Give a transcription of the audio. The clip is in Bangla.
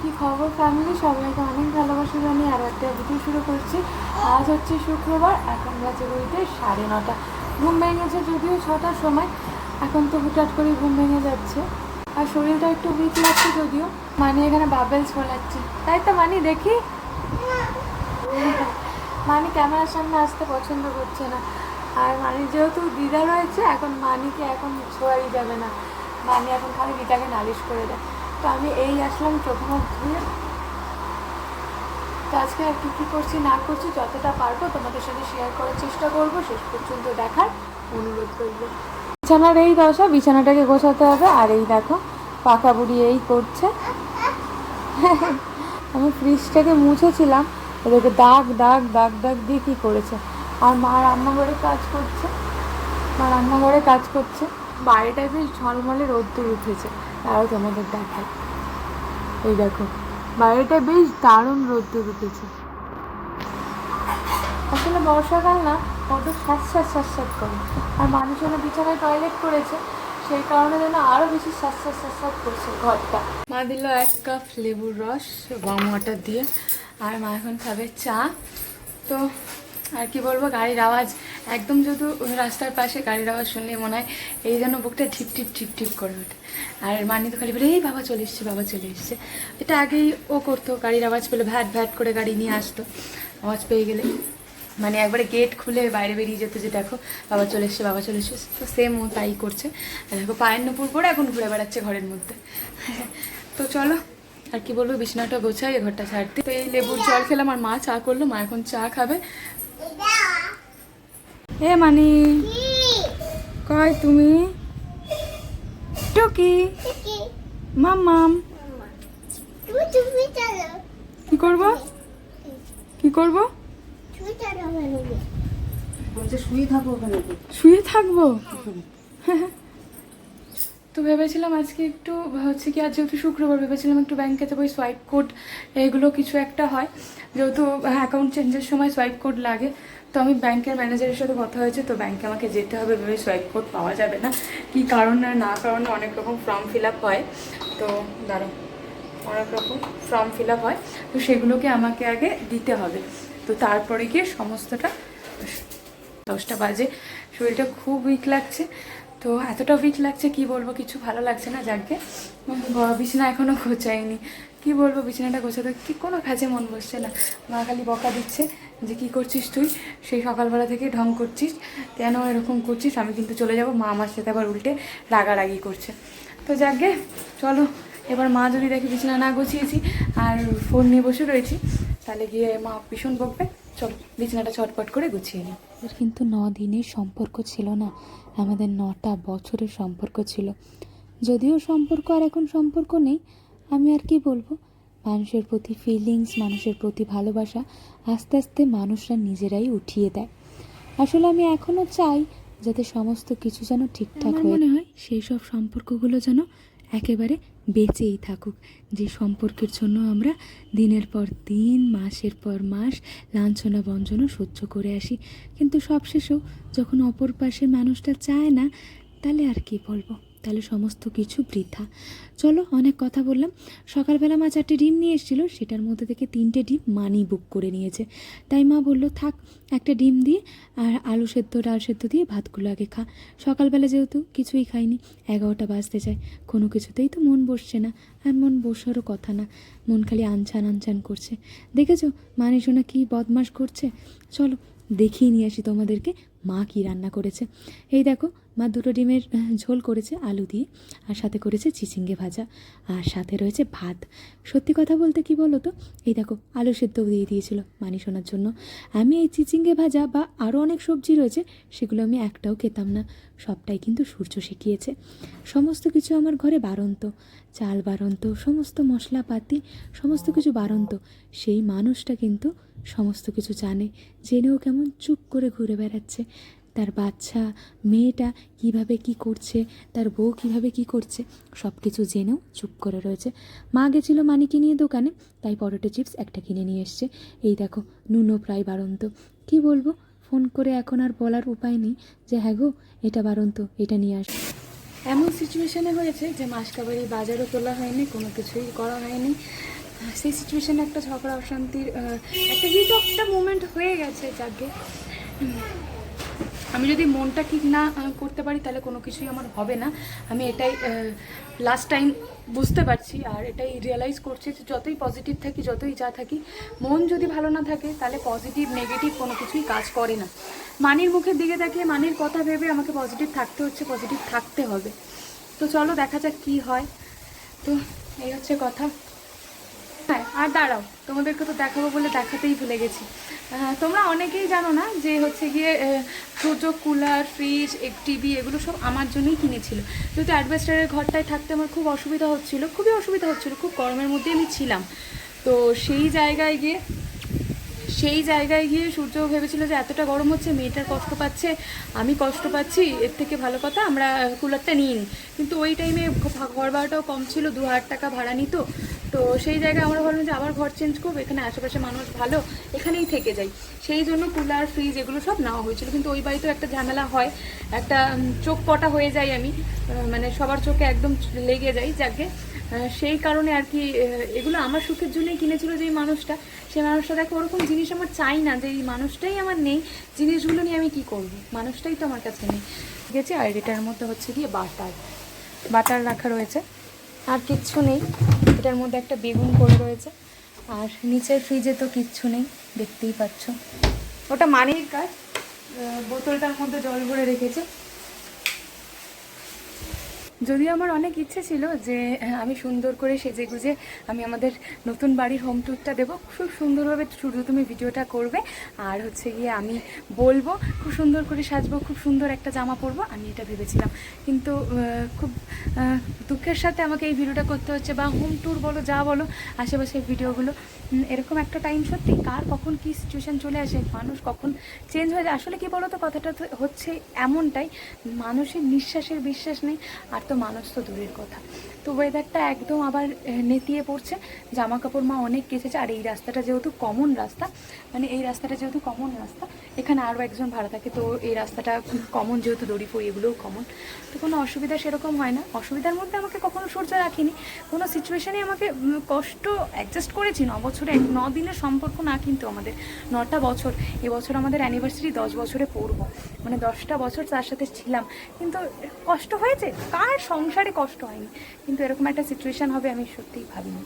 কি খবর ফ্যামিলি, সবাইকে অনেক ভালোবাসা জানিয়ে আরও একটা ভিডিও শুরু করছি। আজ হচ্ছে শুক্রবার, এখন বাজে বলতে 9:30। ঘুম ভেঙেছে যদিও 6টার সময়, এখন তো হুটহাট করে ঘুম ভেঙে যাচ্ছে। আর শরীরটা একটু উইক লাগছে যদিও। মানি এখানে বাবেলস ফোলাচ্ছে, তাই তো মানি দেখি। মানি ক্যামেরার সামনে আসতে পছন্দ করছে না। আর মানি যেহেতু দিদা রয়েছে, এখন মানিকে এখন ছোঁয়াই যাবে না। মানি এখন খালি দিদাকে নালিশ করে দেয়। তো আমি এই আসলাম চোখ মুখ ধুয়ে। তো আজকে আর কী করছি না করছি যতটা পারবো তোমাদের সাথে শেয়ার করার চেষ্টা করবো, শেষ পর্যন্ত দেখার অনুরোধ করবো। বিছানার এই দশা, বিছানাটাকে গোছাতে হবে। আর এই দেখো পাকা বুড়ি এই করছে। আমি ফ্রিজটাকে মুছেছিলাম, ওদেরকে দাগ দাগ দাগ দাগ দিয়ে কী করেছে। আর মা রান্নাঘরে কাজ করছে, বাইরেটায় বেশ ঝলমলে রোদ্দুর উঠেছে। তারাও তোমাদের দেখায়, এই দেখো বাইরেটা বেশ দারুণ রোদ্দুর উঠেছে। আসলে বর্ষাকাল না, কত শ্বাস করে। আর মানুষজনের বিছানায় টয়লেট করেছে, সেই কারণে যেন আরও বেশি শ্বাস করছে ঘরটা। মা দিল 1 কাপ লেবুর রস ওয়ার্ম ওয়াটার দিয়ে। আর মা এখন খাবে চা। তো আর কি বলবো, গাড়ির আওয়াজ একদম, যেহেতু রাস্তার পাশে গাড়ির আওয়াজ শুনলে মনে হয় এই যেন বুকটা ঠিপ ঠিপ ঠিপ ঠিপ করে ওঠে। আর মানি তো খালি বলে এই বাবা চলে এসছে। এটা আগেই ও করতো, গাড়ির আওয়াজ পেলে ভ্যাট ভ্যাট করে গাড়ি নিয়ে আসতো। আওয়াজ পেয়ে গেলে মানে একবারে গেট খুলে বাইরে বেরিয়ে যেত যে দেখো বাবা চলে এসছে। তো সেম ও তাই করছে। দেখো পায়ের নুপুর পরে এখন ঘুরে বেড়াচ্ছে ঘরের মধ্যে। তো চলো আর কি বলবো, বিছানাটা গোছাই, ঘরটা ছাড়তে। তো এই লেবুর জল খেলাম আর মা চা করলো, মা এখন চা খাবে। এ মানি কয় তুমি টুকি মাম্মাম কি করবো শুয়ে থাকবো। তো ভেবেছিলাম আজকে একটু হচ্ছে কি, আজ যেহেতু শুক্রবার, ভেবেছিলাম একটু ব্যাংকে যাবো। সোয়াইপ কোড এগুলো কিছু একটা হয়, যেহেতু অ্যাকাউন্ট চেঞ্জের সময় সোয়াইপ কোড লাগে। তো আমি ব্যাংকের ম্যানেজারের সাথে কথা হয়েছে, তো ব্যাংকে আমাকে যেতে হবে, ভেবে সোয়াইপ কোড পাওয়া যাবে না। কী কারণে না কারণে অনেক রকম ফর্ম ফিল আপ হয়। তো অনেক রকম ফর্ম ফিল আপ হয়, তো সেগুলোকে আমাকে আগে দিতে হবে। তো তারপরে গিয়ে সমস্তটা 10টা বাজে। শরীরটা খুব উইক লাগছে। তো এতটা উইক লাগছে কি বলবো, কিছু ভালো লাগছে না। যাকে বিছানা এখনও গোছাইনি, কি বলবো, বিছানাটা গোছাতে কি কোনো কাজে মন বসছে না। মা খালি বকা দিচ্ছে যে কি করছিস তুই, সেই সকালবেলা থেকে ঢং করছিস, কেন এরকম করছিস, আমি কিন্তু চলে যাব। মা আমার সাথে আবার উল্টে রাগারাগি করছে। তো যাকে চলো, এবার মা যদি দেখে বিছানা না গুছিয়েছি আর ফোন নিয়ে বসে রয়েছি, তাহলে গিয়ে মা ভীষণ বকবে। চলো বিছানাটা চটপট করে গুছিয়ে নিই। কিন্তু 9 দিনের সম্পর্ক ছিল না, আমাদের 9টা বছরের সম্পর্ক ছিল। যদিও সম্পর্ক আর এখন সম্পর্ক নেই, আমি আর কি বলবো, মানুষের প্রতি ফিলিংস, মানুষের প্রতি ভালোবাসা আস্তে আস্তে মানুষরা নিজেরাই উঠিয়ে দেয়। আসলে আমি এখনও চাই যাতে সমস্ত কিছু যেন ঠিকঠাক হয়। মনে হয় সেই সব সম্পর্কগুলো যেন একেবারে বেঁচেই থাকুক, যে সম্পর্কের জন্য আমরা দিনের পর দিন, মাসের পর মাস লাঞ্ছনা বঞ্চনা সহ্য করে আসি, কিন্তু সবশেষেও যখন অপর পাশের মানুষটা চায় না, তাহলে আর কি বলবো, তাহলে সমস্ত কিছু বৃথা। চলো অনেক কথা বললাম। সকালবেলা মা 4টে ডিম নিয়ে এসেছিলো, সেটার মধ্যে থেকে 3টে ডিম মানি বুক করে নিয়েছে। তাই মা বললো থাক, একটা ডিম দিয়ে আর আলু সেদ্ধ ডাল সেদ্ধ দিয়ে ভাতগুলো আগে খা। সকালবেলা যেহেতু কিছুই খাইনি, 11টা বাজতে যায়, কোনো কিছুতেই তো মন বসছে না। আর মন বসারও কথা না, মন খালি আনছান করছে। দেখেছো মানি সোনা কী বদমাশ করছে। চলো দেখিয়ে নিয়ে আসি তোমাদেরকে মা কি রান্না করেছে। এই দেখো মা 2টো ডিমের ঝোল করেছে আলু দিয়ে, আর সাথে করেছে চিচিঙ্গে ভাজা, আর সাথে রয়েছে ভাত। সত্যি কথা বলতে কি বলো তো, এই দেখো আলু সেদ্ধও দিয়ে দিয়েছিল মানি সোনার জন্য। আমি এই চিচিঙ্গে ভাজা বা আরও অনেক সবজি রয়েছে, সেগুলো আমি একটাও খেতাম না, সবটাই কিন্তু সূর্য শিখিয়েছে। সমস্ত কিছু আমার ঘরে বাড়ন্ত, চাল বাড়ন্ত, সমস্ত মশলাপাতি সমস্ত কিছু বাড়ন্ত। সেই মানুষটা কিন্তু সমস্ত কিছু জানে, জেনেও কেমন চুপ করে ঘুরে বেড়াচ্ছে। তার বাচ্চা মেয়েটা কিভাবে কি করছে, তার বউ কিভাবে কি করছে, সব কিছু জেনেও চুপ করে রয়েছে। মা গেছিলো মানিকে নিয়ে দোকানে, তাই পটেটো চিপস একটা কিনে নিয়ে এসছে। এই দেখো নুনও প্রায় বাড়ন্ত। কি বলবো, ফোন করে এখন আর বলার উপায় নেই যে হ্যাঁ গো এটা বাড়ন্ত, এটা নিয়ে আস। এমন সিচুয়েশানে হয়েছে যে মাসকাবারি বাজারও তোলা হয়নি, কোনো কিছুই করা হয়নি। সেই সিচুয়েশানে একটা ঝগড়া অশান্তির একটা হিট অফ দ্য মোমেন্ট হয়ে গেছে। যাকে আমি যদি মনটা ঠিক না করতে পারি তাহলে কোনো কিছুই আমার হবে না। আমি এটাই লাস্ট টাইম বুঝতে পারছি, আর এটাই রিয়েলাইজ করছি যে যতই পজিটিভ থাকি, যতই যা থাকি, মন যদি ভালো না থাকে তাহলে পজিটিভ নেগেটিভ কোনো কিছুই কাজ করে না। মানির মুখের দিকে তাকিয়ে মানির কথা ভেবে আমাকে পজিটিভ থাকতে হচ্ছে, পজিটিভ থাকতে হবে। তো চলো দেখা যাক কী হয়। তো এই হচ্ছে কথা। হ্যাঁ, আর দাঁড়াও, তোমাদেরকে তো দেখাবো বলে দেখাতেই ভুলে গেছি। তোমরা অনেকেই জানো না যে হচ্ছে গিয়ে সূর্য কুলার, ফ্রিজ, টিভি এগুলো সব আমার জন্যই কিনেছিল। যেহেতু অ্যাডভেস্টারের ঘরটায় থাকতে আমার খুব অসুবিধা হচ্ছিলো, খুবই অসুবিধা হচ্ছিলো, খুব গরমের মধ্যে আমি ছিলাম। তো সেই জায়গায় গিয়ে সূর্য ভেবেছিল যে এতটা গরম হচ্ছে, মেয়েটার কষ্ট পাচ্ছে, আমি কষ্ট পাচ্ছি, এর থেকে ভালো কথা আমরা কুলারটা নিই নি। কিন্তু ওই টাইমে ঘর ভাড়াটাও কম ছিল, 2000 টাকা ভাড়া নিত। তো সেই জায়গায় আমরা ভাবলাম যে আবার ঘর চেঞ্জ করবো, এখানে আশেপাশে মানুষ ভালো, এখানেই থেকে যাই। সেই জন্য কুলার, ফ্রিজ এগুলো সব নেওয়া হয়েছিল। কিন্তু ওই বাড়িতেও একটা ঝামেলা হয়, একটা চোখ পটা হয়ে যায় আমি, মানে সবার চোখে একদম লেগে যাই। যাকে সেই কারণে আর কি এগুলো আমার সুখের জন্যই কিনেছিল যে মানুষটা, সেই মানুষটা দেখো ওরকম জিনিস আমার চাই না, যে এই মানুষটাই আমার নেই, জিনিসগুলো নিয়ে আমি কি করব, মানুষটাই তো আমার কাছে নেই। ঠিক আছে, আর এটার মধ্যে হচ্ছে গিয়ে বাটার রাখা রয়েছে, আর কিচ্ছু নেই। এটার মধ্যে একটা বেগুন করে রয়েছে, আর নিচের ফ্রিজে তো কিচ্ছু নেই, দেখতেই পাচ্ছ। ওটা মানির কাজ, বোতলটার মধ্যে জল ভরে রেখেছে। যদিও আমার অনেক ইচ্ছে ছিল যে আমি সুন্দর করে সেজেগুজে আমি আমাদের নতুন বাড়ির হোম ট্যুরটা দেবো, খুব সুন্দরভাবে শুধু তুমি ভিডিওটা করবে, আর হচ্ছে গিয়ে আমি বলবো, খুব সুন্দর করে সাজবো, খুব সুন্দর একটা জামা পরবো, আমি এটা ভেবেছিলাম। কিন্তু খুব দুঃখের সাথে আমাকে এই ভিডিওটা করতে হচ্ছে, বা হোম ট্যুর বলো, যা বলো, আশেপাশের ভিডিওগুলো। এরকম একটা টাইম সত্যি কার কখন কী সিচুয়েশান চলে আসে, মানুষ কখন চেঞ্জ হয়ে যায়। আসলে কি বলো তো, কথাটা তো হচ্ছে এমনটাই, মানুষের নিঃশ্বাসের বিশ্বাস নেই, আর তো মানুষ তো দূরের কথা। তো ওয়েদারটা একদম আবার নেতিয়ে পড়ছে, জামা কাপড় মা অনেক কেচেছে। আর এই রাস্তাটা যেহেতু কমন রাস্তা, এখানে আরও একজন ভাড়া থাকে, তো এই রাস্তাটা কমন, যেহেতু দড়িপুর এগুলোও কমন, তো কোনো অসুবিধা সেরকম হয় না। অসুবিধার মধ্যে আমাকে কখনো সূর্য রাখিনি, কোনো সিচুয়েশানে আমাকে কষ্ট অ্যাডজাস্ট করেছি। 9 বছরে 9 দিনের সম্পর্ক না, কিন্তু আমাদের 9টা বছর। এবছর আমাদের অ্যানিভার্সারি 10 বছরে পড়বো, মানে 10টা বছর তার সাথে ছিলাম। কিন্তু কষ্ট হয়েছে, কার সংসারে কষ্ট হয়নি, কিন্তু এরকম একটা সিচুয়েশান হবে আমি সত্যিই ভাবিনি।